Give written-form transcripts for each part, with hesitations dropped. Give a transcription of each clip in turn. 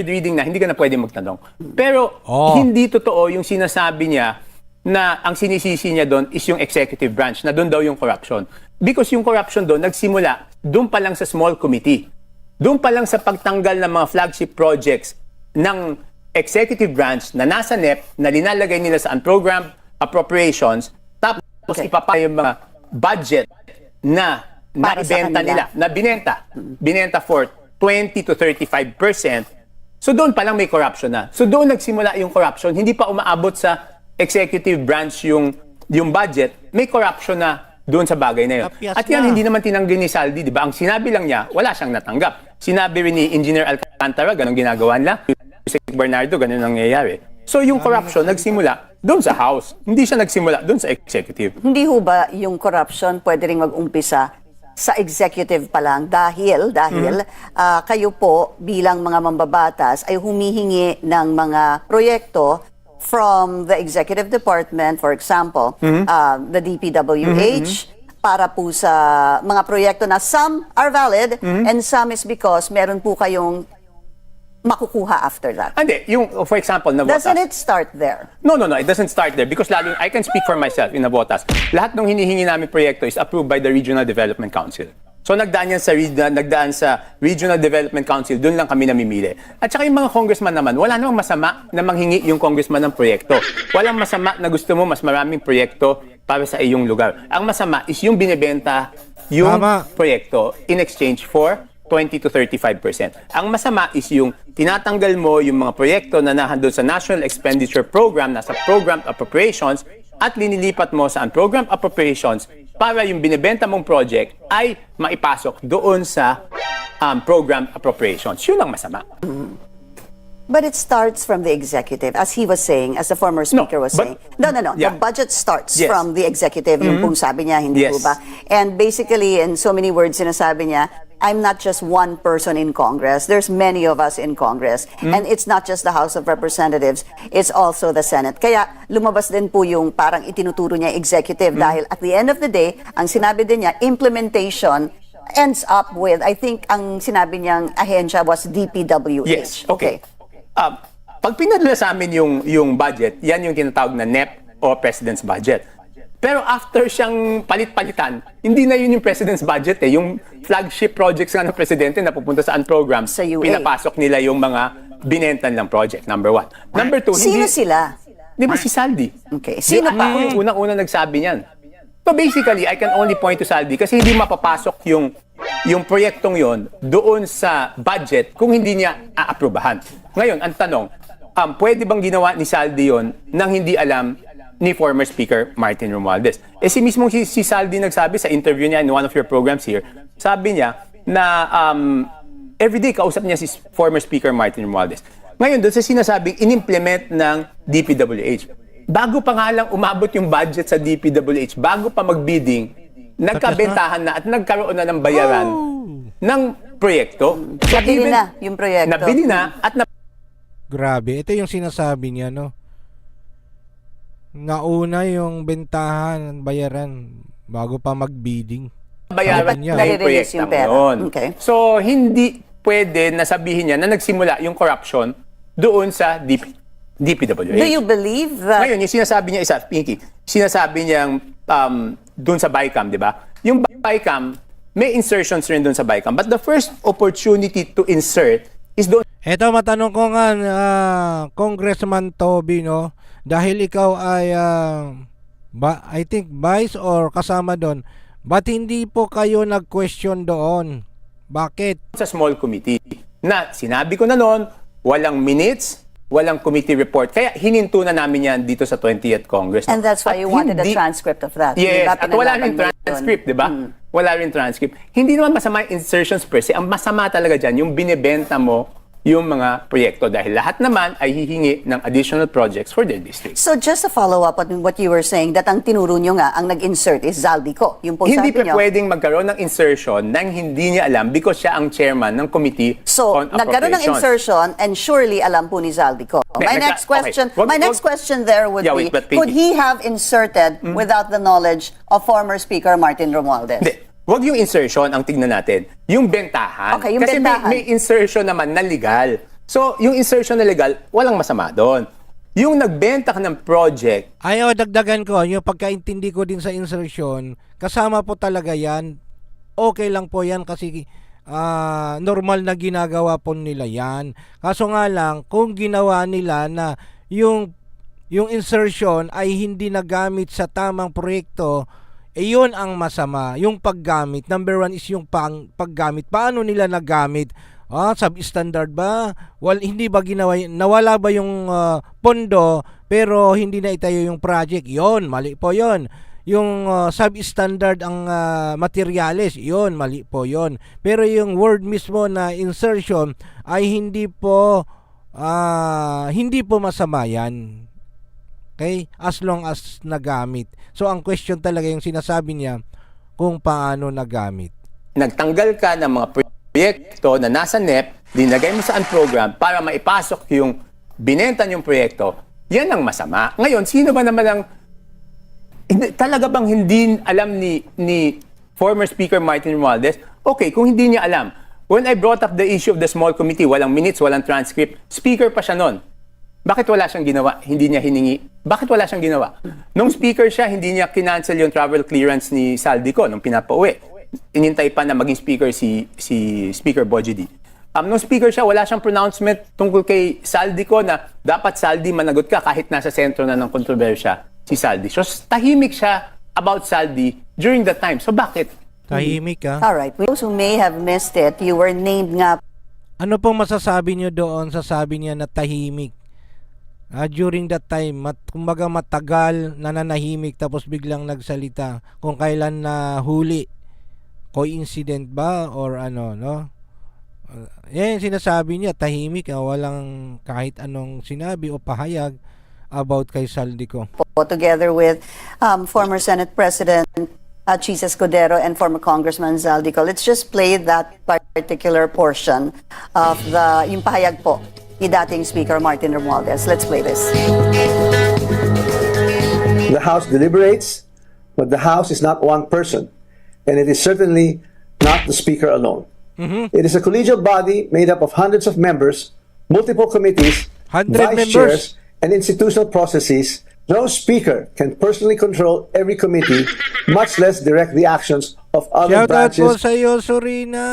reading na, hindi ka na pwede magtanong. Pero hindi totoo yung sinasabi niya na ang sinisisi niya doon is yung executive branch, na doon daw yung corruption. Because yung corruption doon, nagsimula doon pa lang sa small committee. Doon pa lang sa pagtanggal ng mga flagship projects ng executive branch na nasa NEP, na linalagay nila sa unprogrammed appropriations, tapos ipapay yung mga budget na naibenta nila, na binenta for 20 to 35%. So doon pa lang may corruption na. So doon nagsimula yung corruption, hindi pa umaabot sa executive branch yung budget, may corruption na doon sa bagay na yun. At yan hindi naman tinanggi ni Saldi, di ba? Ang sinabi lang niya, wala siyang natanggap. Sinabi rin ni Engineer Alcantara, ganun ginagawa nila. Si Bernardo, ganun nangyayari. So yung corruption nagsimula doon sa House, hindi siya nagsimula doon sa executive. Hindi ho ba yung corruption pwede rin mag-umpisa sa executive pa lang dahil kayo po bilang mga mambabatas ay humihingi ng mga proyekto from the executive department, for example, the DPWH, para po sa mga proyekto na some are valid and some is because meron po kayong makukuha after that. Hindi, yung for example, Navotas. Doesn't it start there? No, it doesn't start there because lalo, I can speak for myself in Navotas. Lahat ng hinihingi namin proyekto is approved by the Regional Development Council. So nagdaan yan sa Regional Development Council, doon lang kami namimili. At saka yung mga congressman naman, wala namang masama na manghingi yung congressman ng proyekto. Walang masama na gusto mo mas maraming proyekto para sa iyong lugar. Ang masama is yung binebenta yung proyekto in exchange for 20 to 35%. Ang masama is yung tinatanggal mo yung mga proyekto na nahandun sa National Expenditure Program, nasa Program Appropriations, at linilipat mo sa Unprogrammed Appropriations para yung binibenta mong project ay maipasok doon sa Program Appropriations. Yun ang masama. But it starts from the executive, as he was saying, as the former speaker was saying. No. Yeah. The budget starts from the executive. Yung pong sabi niya, hindi po ba? And basically, in so many words, sinasabi niya, I'm not just one person in Congress. There's many of us in Congress. And it's not just the House of Representatives, it's also the Senate. Kaya lumabas din po yung parang itinuturo niya executive dahil at the end of the day, ang sinabi din niya, implementation ends up with, I think, ang sinabi niyang ahensya was DPWH. Yes, okay. Pag pinadala sa amin yung budget, yan yung tinatawag na NEP o President's Budget. Pero after siyang palit-palitan, hindi na yun yung President's Budget eh. Yung flagship projects nga ng Presidente na pupunta sa unprogrammed, pinapasok nila yung mga binenta nilang project, number one. Number two, Sino sila? Di ba si Saldi? Okay. Sino pa? Ako yung unang-una nagsabi niyan. So basically, I can only point to Saldi kasi hindi mapapasok yung proyektong yon doon sa budget kung hindi niya aaprubahan. Ngayon, ang tanong, pwede bang ginawa ni Saldi yon nang hindi alam ni former Speaker Martin Romualdez? Si mismong si Saldi nagsabi sa interview niya in one of your programs here, sabi niya na everyday kausap niya si former Speaker Martin Romualdez. Ngayon, doon sa sinasabing in-implement ng DPWH, bago pa nga lang umabot yung budget sa DPWH, bago pa mag-bidding, nagkabentahan na at nagkaroon na ng bayaran ng proyekto. So Nabili na yung proyekto. Nabili na at Grabe, ito yung sinasabi niya, no? Nauna yung bentahan, bayaran, bago pa mag-bidding. bayaran niya yung proyekto yun. Okay. So, hindi pwede na sabihin niya na nagsimula yung corruption doon sa DPWH. Do you believe that... Ngayon, yung sinasabi niya isa, Pinky, sinasabi niyang doon sa BICAM, di ba? Yung BICAM, may insertions rin doon sa BICAM. But the first opportunity to insert is doon. Eto, matanong ko nga, Congressman Toby, no? Dahil ikaw ay, I think, vice or kasama doon, ba't hindi po kayo nag-question doon? Bakit? Sa small committee na sinabi ko na noon, walang minutes, walang committee report. Kaya hininto na namin yan dito sa 20th Congress. And that's why you wanted a transcript of that. Yes, at wala rin transcript, di ba? Wala rin transcript. Hindi naman masama yung insertions per se. Ang masama talaga dyan, yung binibenta mo yung mga proyekto dahil lahat naman ay hihingi ng additional projects for their district. So just to follow up on what you were saying, that ang tinuro nyo nga, ang nag-insert is Zaldico. Yung po Hindi sabi nyo. pwedeng magkaroon ng insertion nang hindi niya alam because siya ang chairman ng Committee on Appropriations. Nagkaroon ng insertion and surely alam po ni Zaldico. My next question there would be, could he have inserted without the knowledge of former Speaker Martin Romualdez? Hindi. Wag yung insertion ang tignan natin. Yung bentahan. Okay, yung Kasi bentahan. may insertion naman na legal. So, yung insertion na legal, walang masama doon. Yung nagbenta ka ng project, Dagdagan ko, yung pagkaintindi ko din sa insertion, kasama po talaga yan. Okay lang po yan kasi normal na ginagawa po nila yan. Kaso nga lang, kung ginawa nila na yung insertion ay hindi nagamit sa tamang proyekto, yun ang masama. Yung paggamit, number one is yung paggamit. Paano nila nagamit? Substandard ba? Hindi ba ginawa, nawala ba yung pondo pero hindi na itayo yung project? Yon, mali po yon. Yung substandard ang materyales, yon, mali po yon. Pero yung word mismo na insertion ay hindi po masama yan. Okay? As long as nagamit. So ang question talaga yung sinasabi niya kung paano nagamit. nagtanggal ka ng mga proyekto na nasa NEP, dinagay mo sa program para maipasok yung binenta yung proyekto, yan ang masama. Ngayon, sino ba naman ang talaga bang hindi alam ni former Speaker Martin Romualdez? Okay, kung hindi niya alam, when I brought up the issue of the small committee, walang minutes, walang transcript, speaker pa siya nun. Bakit wala siyang ginawa? Hindi niya hiningi. Bakit wala siyang ginawa? Nung speaker siya, hindi niya kinancel yung travel clearance ni Saldico nung pinapauwi. Inintay pa na maging speaker si Speaker Bojidi. Nung speaker siya, wala siyang pronouncement tungkol kay Saldico na dapat Saldi managot ka kahit nasa sentro na ng kontrobersya si Saldi. So tahimik siya about Saldi during that time. So bakit? Tahimik ka. All right. Those who may have missed it, you were named nga. Ano pong masasabi niyo doon sa sabi niya na tahimik? During that time, kumbaga matagal nananahimik tapos biglang nagsalita. Kung kailan na huli, coincident ba or ano, no? Yan sinasabi niya, tahimik, walang kahit anong sinabi o pahayag about kay Saldico. Together with former Senate President Chis Escudero and former Congressman Zaldico. Let's just play that particular portion of yung pahayag po ni dating Speaker Martin Romualdez. Let's play this. The House deliberates, but the House is not one person, and it is certainly not the Speaker alone. It is a collegial body made up of hundreds of members, multiple committees, 100 vice members. chairs, and institutional processes. No speaker can personally control every committee, much less direct the actions of other Shout out po branches. sa iyo, Sorina.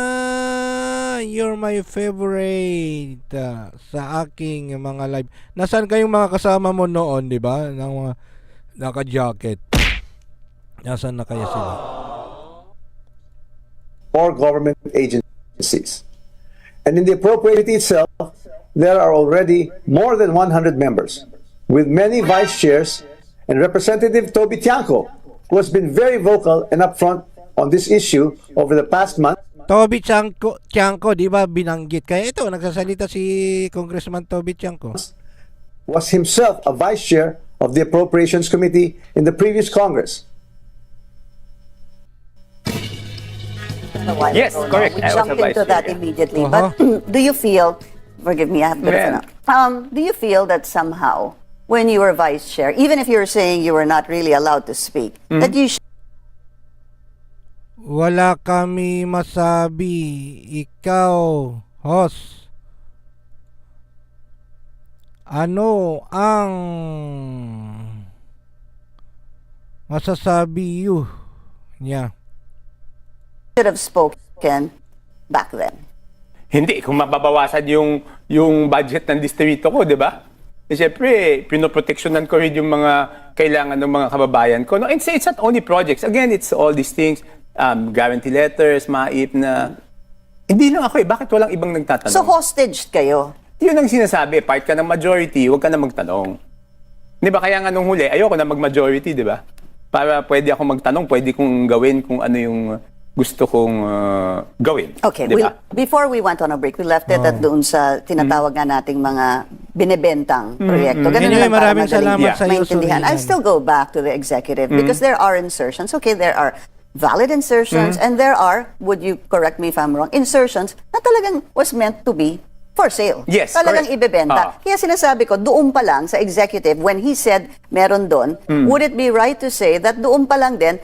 You're my favorite sa aking mga live. Nasaan kayong mga kasama mo noon, di ba? Ng mga naka-jacket. Nasaan na kaya sila? Or government agencies. And in the appropriatity itself, there are already more than 100 members, with many vice chairs, and Representative Toby Tiangco, who has been very vocal and upfront on this issue over the past month. Toby Tiangco, di ba binanggit? Kaya ito, nagsasalita si Congressman Toby Tiangco. Was himself a vice chair of the Appropriations Committee in the previous Congress. A while Yes, ago, correct. We I was jumped a vice into that chair. immediately. Uh-huh. But do you feel, forgive me, I have to listen up. Do you feel that somehow, when you were vice chair, even if you were saying you were not really allowed to speak, that you Wala kami masabi. Ikaw, host. Ano ang masasabi niya? should have spoken back then? Hindi, kung mababawasan yung budget ng distrito ko, di ba? Eh, siyempre, pinoproteksyonan ko rin yung mga kailangan ng mga kababayan ko. No, and say, it's not only projects. Again, it's all these things, guarantee letters, MAIP na... Hindi lang ako Bakit walang ibang nagtatanong? So hostage kayo? Yun ang sinasabi, part ka ng majority, huwag ka na magtanong. Di ba? Kaya nga nung huli, ayoko na mag-majority, di ba? Para pwede ako magtanong, pwede kong gawin kung ano yung gusto kong gawin. Okay, di ba? before we went on a break, we left it at doon sa tinatawag nga nating mga binebentang proyekto. Ganun Anyway, lang para maraming madaling salamat sa iyo, maintindihan. Surian. I'll still go back to the executive because there are insertions. Okay, there are valid insertions and there are, would you correct me if I'm wrong, insertions na talagang was meant to be for sale. Yes, Talagang correct. ibebenta. Kaya sinasabi ko, doon pa lang sa executive, when he said meron doon, would it be right to say that doon pa lang din,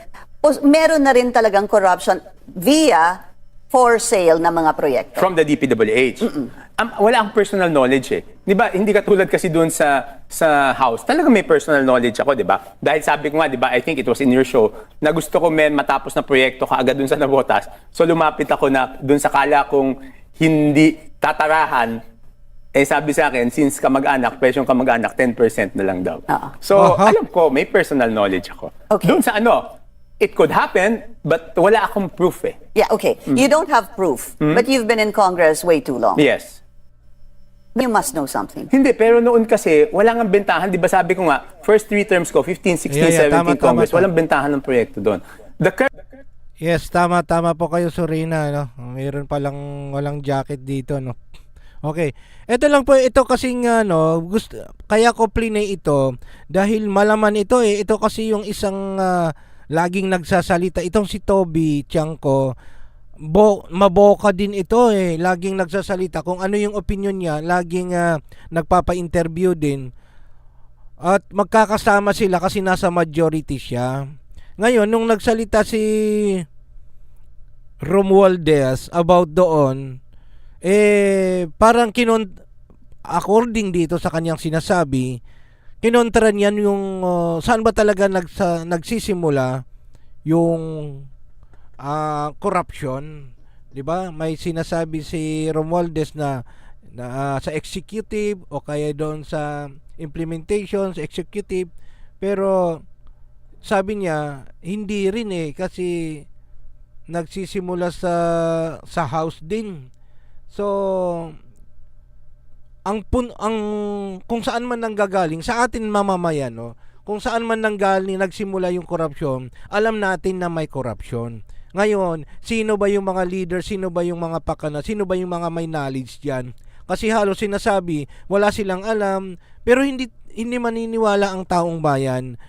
meron na rin talagang corruption via for sale na mga proyekto? From the DPWH. wala akong personal knowledge eh. 'Di ba? Hindi katulad kasi doon sa house. Talaga may personal knowledge ako, 'di ba? Dahil sabi ko nga, 'di ba, I think it was in your show, na gusto ko matapos na proyekto kaagad doon sa Navotas. So lumapit ako na doon sa kala kong hindi tatarahan. Sabi sa akin, since kamag-anak, presyong kamag-anak, 10% na lang daw. So, alam ko, may personal knowledge ako. Okay. Doon sa it could happen, but wala akong proof eh. Yeah, okay. You don't have proof, but you've been in Congress way too long. Yes. You must know something. Hindi, pero noon kasi, wala nga bentahan. Di ba sabi ko nga, first 3 terms ko, 15, 16, 17 tama, Congress, tama. walang bentahan ng proyekto doon. Yes, tama po kayo, Surina, no. Mayroon palang walang jacket dito, no. Okay. Ito lang po, ito kasing kaya ko plinay ito dahil malaman ito eh. Ito kasi yung isang laging nagsasalita, itong si Toby Tiangco, maboka din ito eh. Laging nagsasalita kung ano yung opinion niya, laging nagpapa-interview din. At magkakasama sila kasi nasa majority siya. Ngayon, nung nagsalita si Romualdez about doon, parang according dito sa kanyang sinasabi, kinontra niyan yung saan ba talaga nagsisimula yung corruption, 'di ba? May sinasabi si Romualdez na sa executive o kaya doon sa implementation sa executive, pero sabi niya hindi rin kasi nagsisimula sa house din. So ang kung saan man nanggagaling sa atin mamamayan, no, kung saan man nagsimula yung korupsyon, alam natin na may korupsyon. Ngayon, sino ba yung mga leader, sino ba yung mga pakana, sino ba yung mga may knowledge diyan? Kasi halos sinasabi wala silang alam, pero hindi maniniwala ang taong bayan.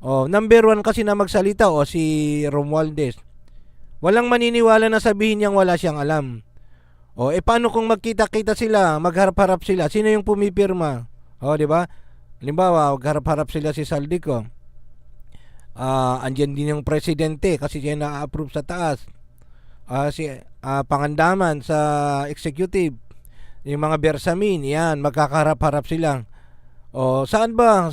Number 1 kasi na magsalita si Romualdez. Walang maniniwala na sabihin niyang wala siyang alam. Paano kung magkita-kita sila, magharap-harap sila? Sino yung pumipirma? 'Di ba? Halimbawa, magharap-harap sila si Saldico. Andyan din yung presidente kasi siya na-approve sa taas. Si Pangandaman sa executive. Yung mga Bersamin, yan, magkakaharap-harap sila. Saan ba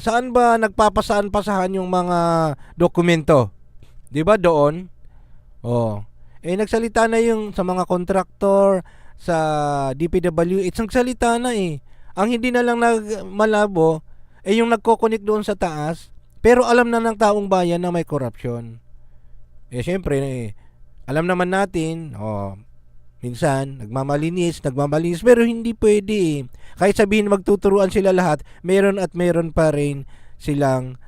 nagpapasaan-pasahan yung mga dokumento? 'Di ba doon? Nagsalita na yung sa mga kontraktor, sa DPWH, nagsalita na eh. Ang hindi na lang malabo yung nagko-connect doon sa taas, pero alam na ng taong bayan na may corruption. Syempre, alam naman natin, minsan, nagmamalinis, pero hindi pwede eh. Kahit sabihin magtuturuan sila lahat, meron pa rin silang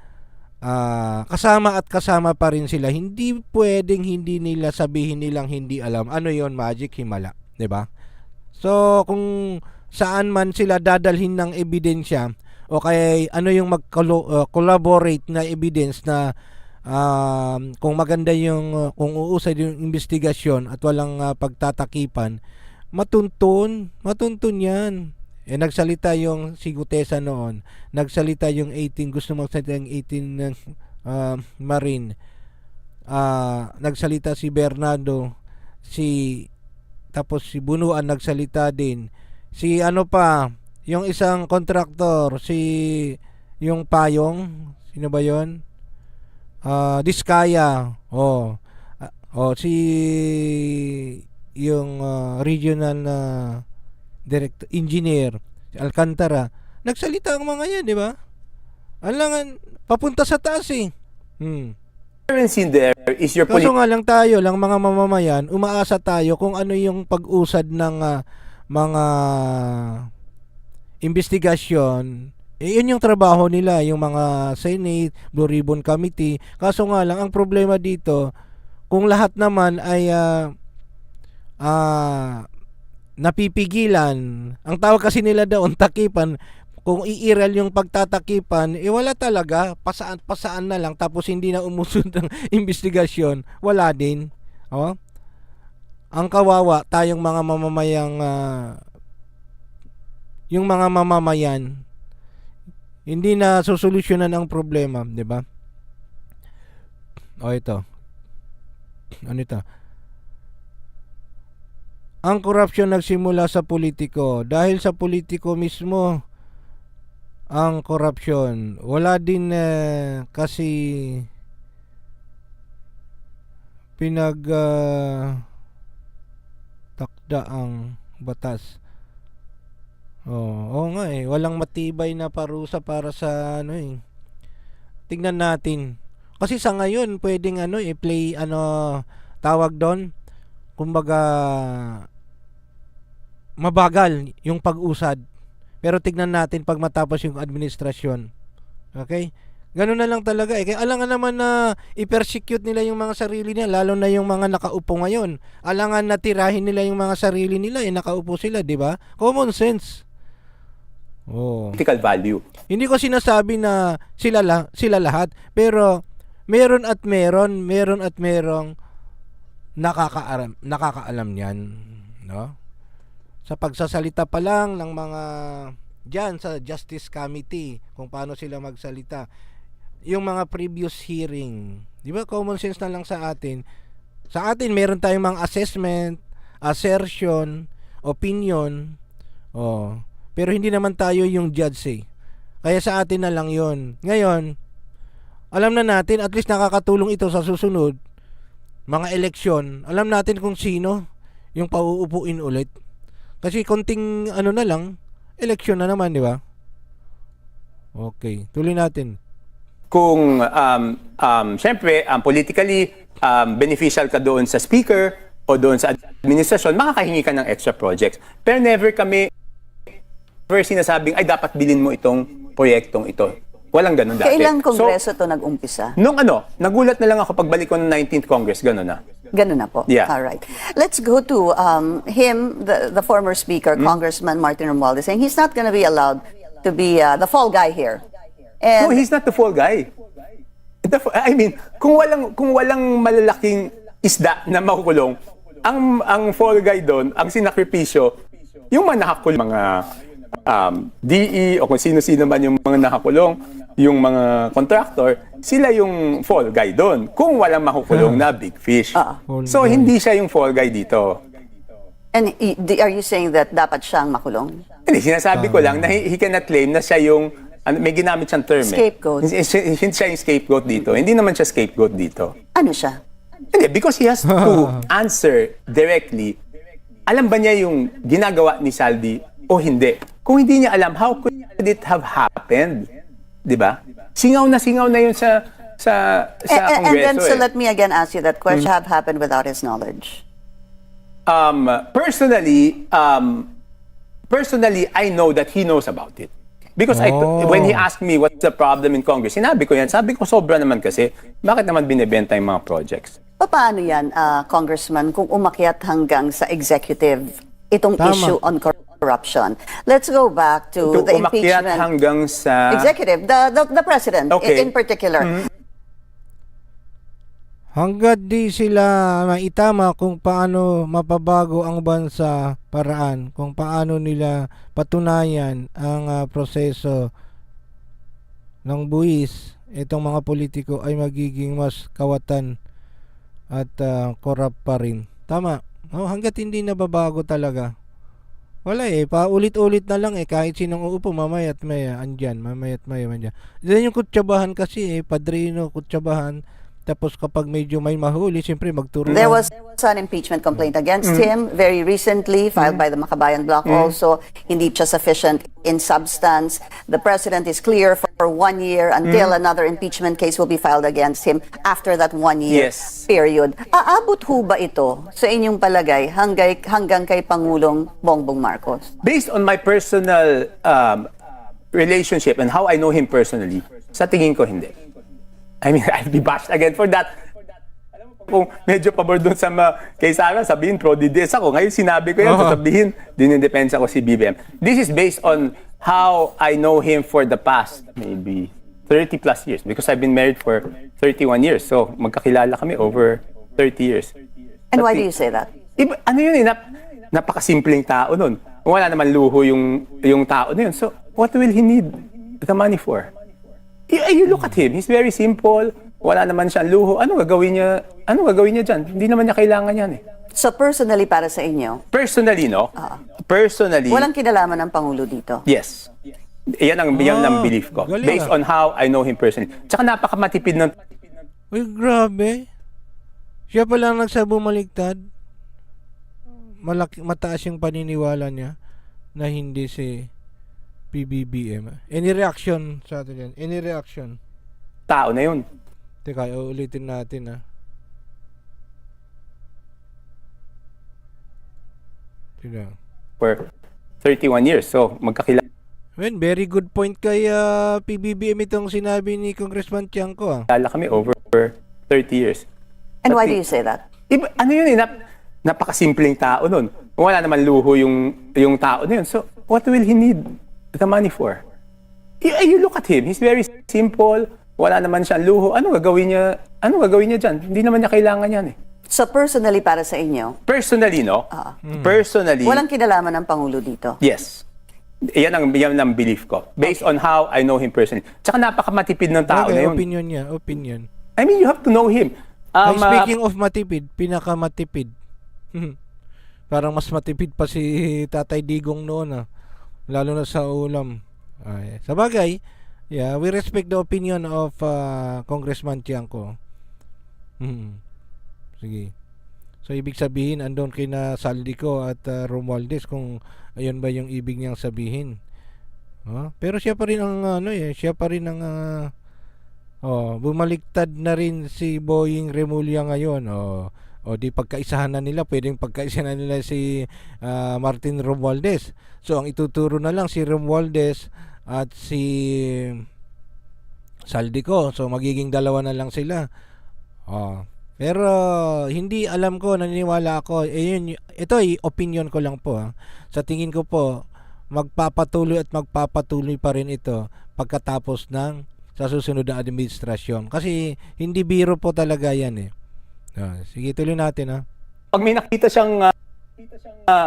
kasama pa rin sila. Hindi pwedeng hindi nila sabihin nilang hindi alam. Ano yon? Magic himala, 'di ba? So kung saan man sila dadalhin ng ebidensya o kaya ano yung collaborate na evidence na kung maganda yung kung uusad yung investigasyon at walang pagtatakipan, matuntun yan. Nagsalita yung si Gutesa noon, nagsalita yung 18, gusto magsalita yung 18 ng Marine, nagsalita si Bernardo, tapos si Bunuan nagsalita din, si yung isang contractor, yung Payong, sino ba yon? Diskaya, si yung regional na director, engineer, si Alcantara, nagsalita ang mga yan, di ba? Alangan, papunta sa taas eh. Transparency there is your Kaso nga lang tayo, lang mga mamamayan, umaasa tayo kung ano yung pag-usad ng mga investigasyon. Yun yung trabaho nila, yung mga Senate, Blue Ribbon Committee. Kaso nga lang, ang problema dito, kung lahat naman ay napipigilan, ang tawag kasi nila doon takipan, kung iiral yung pagtatakipan, wala talaga, pasaan na lang, tapos hindi na umusod ng investigasyon, wala din. Ang kawawa, tayong mga mamamayang yung mga mamamayan, hindi na sosolusyonan ang problema, di ba? Ito. Ano ito? ang korupsyon nagsimula sa politiko. Dahil sa politiko mismo ang korupsyon. Wala din kasi takda ang batas. Oo nga walang matibay na parusa para sa Tingnan natin. Kasi sa ngayon pwedeng i-play tawag doon. Kumbaga mabagal yung pag-usad. Pero tignan natin pag matapos yung administrasyon. Okay? Ganun na lang talaga Kaya alangan naman na i-persecute nila yung mga sarili nila, lalo na yung mga nakaupo ngayon. Alangan na tirahin nila yung mga sarili nila, nakaupo sila, di ba? Common sense. Political value. Hindi ko sinasabi na sila lahat, pero meron at merong nakakaalam niyan, no? Sa pagsasalita pa lang ng mga diyan sa Justice Committee kung paano sila magsalita. Yung mga previous hearing, 'di ba? Common sense na lang sa atin. Sa atin meron tayong mga assessment, assertion, opinion. Pero hindi naman tayo yung judge Kaya sa atin na lang 'yon. Ngayon, alam na natin, at least nakakatulong ito sa susunod mga eleksyon. Alam natin kung sino yung pauupuin ulit. Kasi konting na lang, eleksyon na naman, di ba? Okay, tuloy natin. Kung syempre politically beneficial ka doon sa speaker o doon sa administrasyon, makakahingi ka ng extra projects. Pero never sinasabing ay dapat bilhin mo itong proyektong ito. Walang ganun dati. Kailang kongreso to nag-umpisa? Nung nagulat na lang ako pagbalik ko ng 19th Congress, ganun na. Ganun na po. Yeah. All right. Let's go to him, the former speaker, Congressman Martin Romualdez, saying he's not going to be allowed to be the fall guy here. No, And he's not the fall guy. I mean, kung walang malalaking isda na makukulong, ang fall guy doon, ang sinakripisyo, yung mga nakakulong, mga DE o kung sino-sino man yung mga nakakulong, yung mga contractor, sila yung fall guy doon. Kung walang makukulong na big fish. So, hindi siya yung fall guy dito. and are you saying that dapat siyang makulong? Hindi, sinasabi ko lang na he cannot claim na siya yung, may ginamit siyang term Scapegoat. Hindi siya yung scapegoat dito. Hindi naman siya scapegoat dito. Ano siya? Hindi, because he has to answer directly. Alam ba niya yung ginagawa ni Saldi o hindi? Kung hindi niya alam, how could it have happened? 'Di ba? Singaw na yun sa And then, Kongreso. so let me again ask you that question, have happened without his knowledge? Personally, I know that he knows about it. Because when he asked me what's the problem in Congress, sinabi ko yan. Sabi ko, sobra naman kasi. Bakit naman binibenta yung mga projects? Paano yan, Congressman, kung umakyat hanggang sa executive itong Tama. issue on corruption? Let's go back to the Umakyat impeachment. hanggang sa... Executive, the president Okay. in particular. Hanggat di sila maitama kung paano mapabago ang bansa paraan, kung paano nila patunayan ang proseso ng buwis, itong mga politiko ay magiging mas kawatan at corrupt pa rin. Tama. Hanggat hindi nababago talaga. Wala paulit-ulit na lang kahit sinong uupo mamaya't maya andyan, mamaya't maya andyan. Diyan yung kutsabahan kasi padrino, kutsabahan. Tapos kapag medyo may mahuli, siyempre magturuan. There was an impeachment complaint against him very recently, filed by the Makabayan Bloc also. Hindi siya sufficient in substance. The president is clear for 1 year until another impeachment case will be filed against him after that 1 year Yes. period. Aabot ho ba ito sa inyong palagay hanggang kay Pangulong Bongbong Marcos? Based on my personal relationship and how I know him personally, sa tingin ko hindi. I mean, I'll be bashed again for that. Alam mo, kung medyo pabor doon kay Sara, sabihin pro-DDS ako. Ngayon sinabi ko yan, sabihin, dinidepends ako si BBM. This is based on how I know him for the past, maybe 30 plus years. Because I've been married for 31 years. So, magkakilala kami over 30 years. And why do you say that? Ano yun napakasimpleng tao nun. Wala naman luho yung tao na yun. So, what will he need the money for? You look at him, he's very simple, wala naman siyang luho. Ano gagawin niya dyan? Hindi naman niya kailangan yan So personally para sa inyo, Personally, no? Personally, walang kinalaman ng Pangulo dito. yes. Yan ang belief ko. galing Based ah. on how I know him personally. Tsaka napakamatipid ng Uy, grabe. Siya pala ang nagsabumaliktad. Mataas yung paniniwala niya na hindi si PBBM. Any reaction sa atin yan? Any reaction? tao na yun. Teka, uulitin natin Tignan. For 31 years. So, magkakilala Well, very good point kay PBBM itong sinabi ni Congressman Tiangco. kami over 30 years. And why Pati- do you say that? Iba, ano yun eh, napakasimpleng tao nun. Wala naman luho yung tao na yun. So, what will he need the money for? You look at him, he's very simple, wala naman siyang luho. Ano gagawin niya dyan? Hindi naman niya kailangan yan eh. So personally para sa inyo, Personally, no? Personally, walang kinalaman ng Pangulo dito. yes. Yan ang belief ko. Based on how I know him personally. Tsaka napakamatipid ng tao Okay, na yun. opinion niya, opinion. I mean, you have to know him. Speaking of matipid, pinakamatipid. Parang mas matipid pa si Tatay Digong noon lalo na sa ulam. Sa bagay, yeah, we respect the opinion of Congressman Tiangco. Sige. So ibig sabihin andon kina Saldico at Romualdez kung ayun ba yung ibig niyang sabihin. Pero siya pa rin ang siya pa rin ang bumaliktad na rin si Boying Remulla ngayon. O di pagkaisahan na nila, pwedeng pagkaisahan na nila si Martin Romualdez. So ang ituturo na lang si Romualdez at si Saldico. So magiging dalawa na lang sila. Pero hindi alam ko, naniniwala ako. Ito ay opinion ko lang po. Sa tingin ko po, magpapatuloy pa rin ito pagkatapos ng sa susunod na administrasyon. Kasi hindi biro po talaga yan sige, tuloy natin Pag may nakita siyang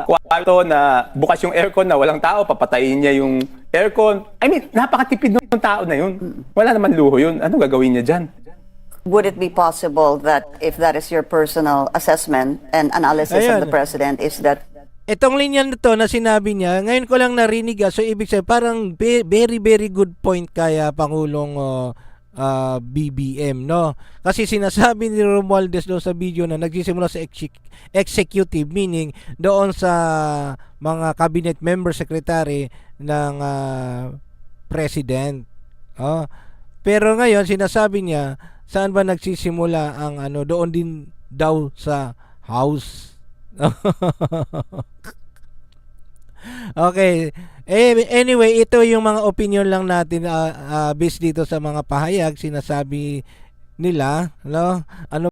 kwarto na bukas yung aircon na walang tao, papatayin niya yung aircon. I mean, napakatipid ng tao na yun. Wala naman luho yun. Ano gagawin niya dyan? Would it be possible that if that is your personal assessment and analysis of the president is that itong linya na to na sinabi niya, ngayon ko lang narinig so ibig sabihin parang very very good point kaya Pangulong BBM, no? Kasi sinasabi ni Romualdez doon sa video na nagsisimula sa executive, meaning doon sa mga cabinet member secretary ng president. Pero ngayon sinasabi niya saan ba nagsisimula ang doon din daw sa house. Okay. Anyway, ito yung mga opinion lang natin based dito sa mga pahayag sinasabi nila, no? Ano